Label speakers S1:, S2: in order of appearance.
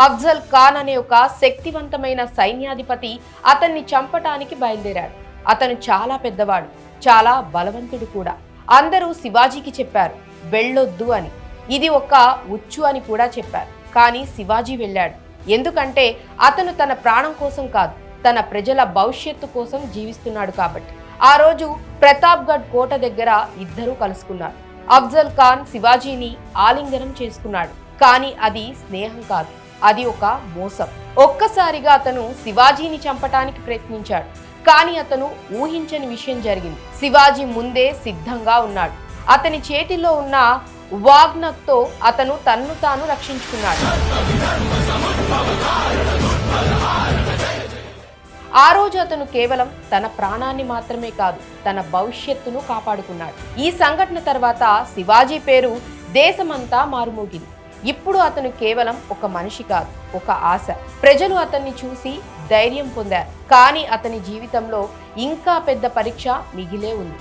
S1: అఫ్జల్ ఖాన్ అనే ఒక శక్తివంతమైన సైన్యాధిపతి అతన్ని చంపటానికి బయలుదేరాడు. అతను చాలా పెద్దవాడు, చాలా బలవంతుడు కూడా. అందరూ శివాజీకి చెప్పారు వెళ్ళొద్దు అని. ఇది ఒక ఉచ్చు అని కూడా చెప్పారు. కానీ శివాజీ వెళ్ళాడు. ఎందుకంటే అతను తన ప్రాణం కోసం కాదు, తన ప్రజల భవిష్యత్తు కోసం జీవిస్తున్నాడు కాబట్టి. ఆ రోజు ప్రతాప్గఢ్ కోట దగ్గర ఇద్దరూ కలుసుకున్నారు. అఫ్జల్ ఖాన్ శివాజీని ఆలింగనం చేసుకున్నాడు. కానీ అది స్నేహం కాదు, అది ఒక మోసం. ఒక్కసారిగా అతను శివాజీని చంపటానికి ప్రయత్నించాడు. కానీ అతను ఊహించని విషయం జరిగింది. శివాజీ ముందే సిద్ధంగా ఉన్నాడు. అతని చేతిలో ఉన్న వాగ్నతో అతను తన్ను తాను రక్షించుకున్నాడు. ఆ రోజు అతను కేవలం తన ప్రాణాన్ని మాత్రమే కాదు, తన భవిష్యత్తును కాపాడుకున్నాడు. ఈ సంఘటన తర్వాత శివాజీ పేరు దేశమంతా మారుమోగింది. ఇప్పుడు అతను కేవలం ఒక మనిషి కాదు, ఒక ఆశ. ప్రజలు అతన్ని చూసి ధైర్యం పొందారు. కానీ అతని జీవితంలో ఇంకా పెద్ద పరీక్ష మిగిలే ఉంది.